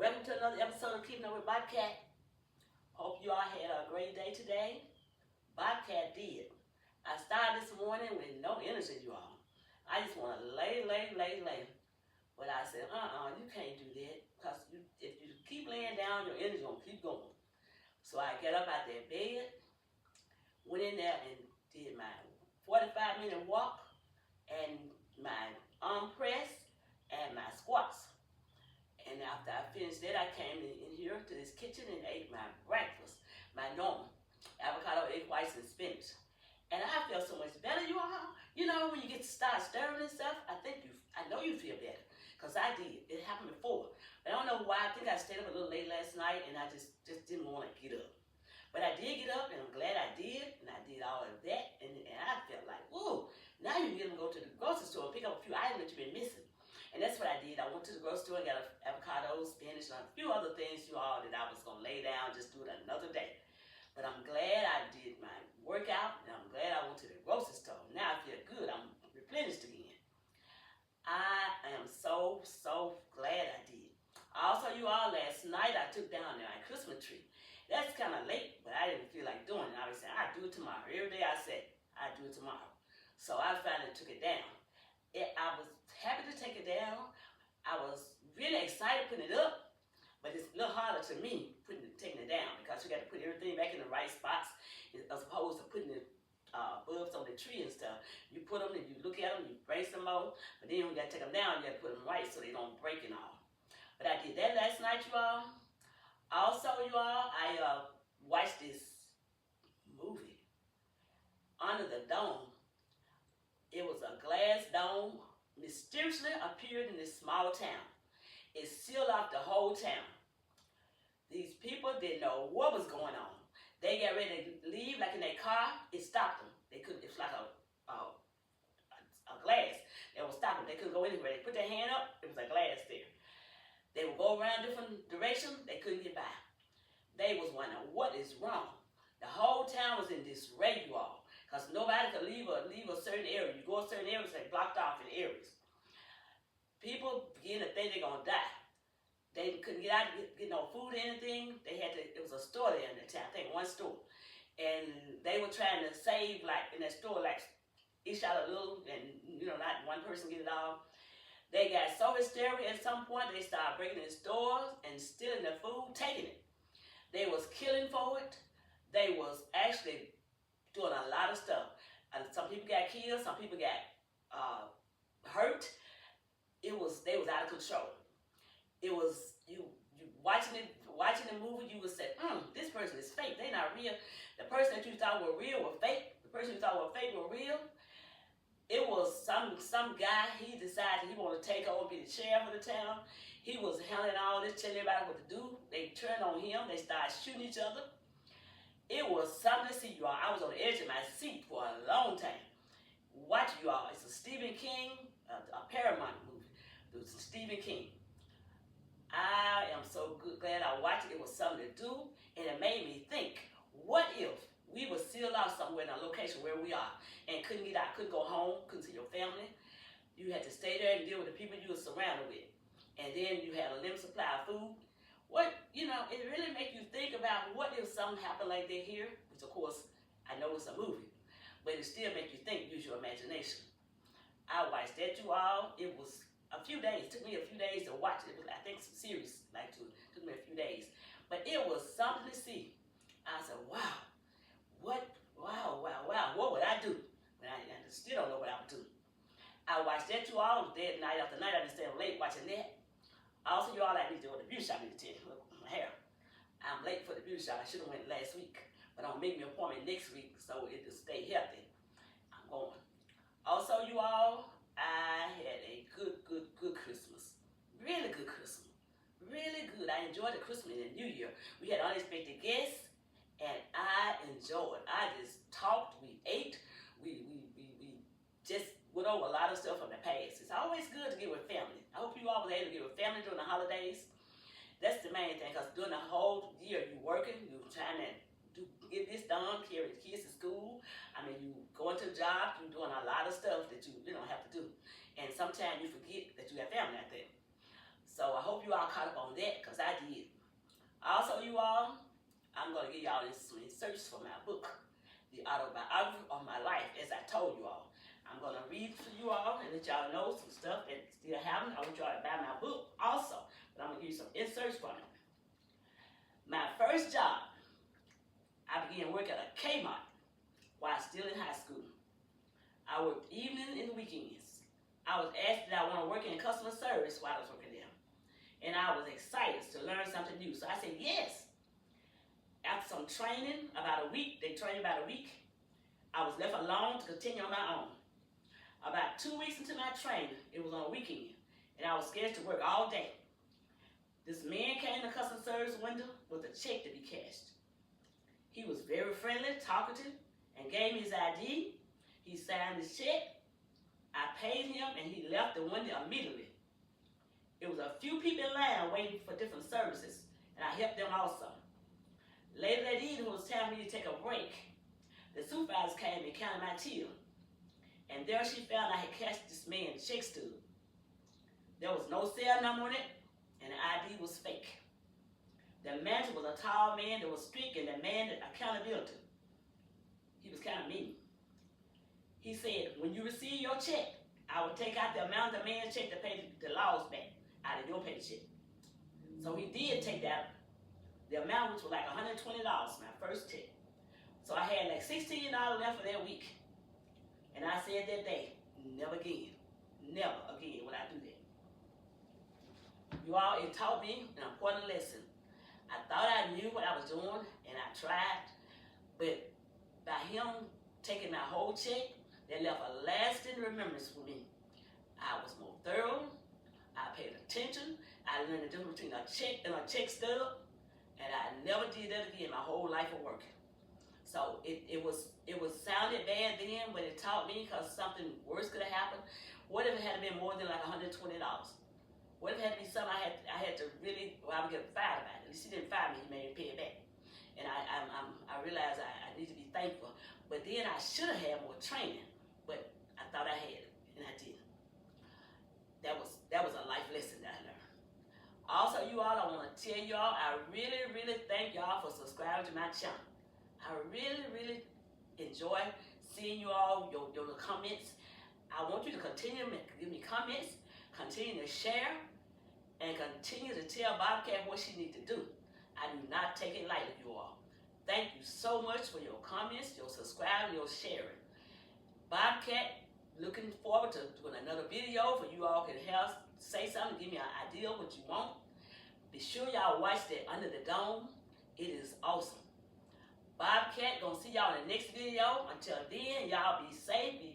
Welcome to another episode of Keeping Up with Bobcat. Hope you all had a great day today. Bobcat did. I started this morning with no energy, you all. I just want to lay. But I said, you can't do that. Because if you keep laying down, your energy going to keep going. So I got up out that bed, went in there and did my 45-minute walk and my arm press and my squats. And after I finished that, I came in here to this kitchen and ate my breakfast, my normal avocado, egg whites, and spinach. And I felt so much better, you all. You know, when you get to start stirring and stuff, I know you feel better. Because I did. It happened before. But I don't know why. I think I stayed up a little late last night and I just didn't want to get up. But I did get up and I'm glad I did. And I did all of that. And I felt like, ooh, now you can go to the grocery store and pick up a few items that you've been missing. And that's what I did. I went to the grocery store and got avocados, spinach, and a few other things, you all, that I was going to lay down, just do it another day. But I'm glad I did my workout, and I'm glad I went to the grocery store. Now I feel good. I'm replenished again. I am so glad I did. Also, you all, last night I took down my Christmas tree. That's kind of late, but I didn't feel like doing it. I was saying, I'll do it tomorrow. Every day I said, I'll do it tomorrow. So I finally took it down. I was happy to take it down. I was really excited putting it up, but it's a little harder to me taking it down because you got to put everything back in the right spots as opposed to putting the bulbs on the tree and stuff. You put them and you look at them, you brace them out, but then when you got to take them down, you got to put them right so they don't break and all. But I did that last night, you all. Also, you all, I watched this movie, Under the Dome. It was a glass dome, mysteriously appeared in this small town. It sealed off the whole town. These people didn't know what was going on. They got ready to leave, like in their car, it stopped them. They couldn't, it's like a glass that was stopping. They couldn't go anywhere. They put their hand up, it was a glass there. They would go around different directions, they couldn't get by. They was wondering, what is wrong? The whole town was in disarray, you all. Because nobody could leave a certain area. You go a certain area, it's like blocked off in areas. People begin to think they're going to die. They couldn't get out, get no food or anything. It was a store there in the town, I think one store. And they were trying to save, like, in that store, like, each out a little, and, you know, not one person get it all. They got so hysterical at some point, they started breaking in stores and stealing their food, taking it. They was killing for it. They was actually doing a lot of stuff. Some people got killed, some people got hurt. They was out of control. It was you watching the movie, you would say, this person is fake. They not real. The person that you thought were real were fake. The person you thought were fake were real. It was some guy, he decided he wanted to take over and be the sheriff of the town. He was handling all this, telling everybody what to do. They turned on him, they started shooting each other. It was something to see, you all. I was on the edge of my seat for a long time. Watch, you all. It's a Stephen King, a Paramount movie. It was Stephen King. I am so glad I watched it. It was something to do, and it made me think, what if we were sealed out somewhere in a location where we are and couldn't get out, couldn't go home, couldn't see your family? You had to stay there and deal with the people you were surrounded with. And then you had a limited supply of food. It really makes you think about what if something happened like that here, which of course, I know it's a movie, but it still makes you think, use your imagination. I watched that, you all. It was a few days. It took me a few days to watch it. It was, I think, some series, took me a few days. But it was something to see. I said, wow, what would I do? But I still don't know what I would do. I watched that, you all, dead night after night. I didn't stay up late watching that. Also, you all, I need to go to the beauty shop. I need to tell you, look, my hair. I'm late for the beauty shop. I should have went last week, but I'm making an appointment next week so it'll stay healthy. I'm going. Also, you all, I had a good Christmas. Really good Christmas. Really good. I enjoyed the Christmas and the New Year. We had unexpected guests, and I enjoyed. I just talked. We ate. We just went over a lot of stuff from the past. It's always good to get with family. I hope you all was able to get with family during the holidays. That's the main thing, because during the whole year, you're working, you're trying to get this done, carry the kids to school. I mean, you going to the job, you're doing a lot of stuff that you don't have to do. And sometimes you forget that you have family out there. So I hope you all caught up on that because I did. Also, you all, I'm going to give y'all some inserts for my book, The Autobiography of My Life, as I told you all. I'm going to read to you all and let y'all know some stuff that still happening. I want y'all to buy my book also, but I'm going to give you some inserts from it. My first job, I began work at a Kmart while still in high school. I worked evening and weekends. I was asked that I want to work in customer service while I was working there. And I was excited to learn something new. So I said yes. After some training, about a week, they trained about a week, I was left alone to continue on my own. About 2 weeks into my training, it was on a weekend, and I was scheduled to work all day. This man came to the customer service window with a check to be cashed. He was very friendly, talkative, and gave me his ID. He signed his check. I paid him, and he left the window immediately. It was a few people in line waiting for different services, and I helped them also. Later that evening, it was time for me to take a break. The supervisor came and counted my till, and there she found I had cashed this man's check stub. There was no serial number on it, and the ID was fake. The manager was a tall man that was strict and demanded accountability. He was kind of mean. He said, when you receive your check, I will take out the amount of the man's check to pay the laws back out of your paycheck. So he did take that. The amount, which was like $120, my first check. So I had like $16 left for that week. And I said that day, never again would I do that. You all, it taught me an important lesson. I thought I knew what I was doing, and I tried. But by him taking my whole check, that left a lasting remembrance for me. I was more thorough. I paid attention. I learned the difference between a check and a check stub. And I never did that again my whole life of working. So it was sounded bad then, but it taught me because something worse could have happened. What if it had been more than like $120? What if it had to be something I had to really, well, I would get fired about it. At least he didn't fire me, he made me pay it back. And I realized I need to be thankful. But then I should have had more training, but I thought I had it, and I didn't. That was a life lesson that I learned. Also, you all, I want to tell y'all, I really, really thank y'all for subscribing to my channel. I really, really enjoy seeing you all, your comments. I want you to continue to give me comments, continue to share, and continue to tell Bobcat what she needs to do. I do not take it lightly, you all. Thank you so much for your comments, your subscribing, your sharing. Bobcat, looking forward to doing another video for you all can help say something, give me an idea of what you want. Be sure y'all watch that Under the Dome. It is awesome. Bobcat, gonna see y'all in the next video. Until then, y'all be safe, be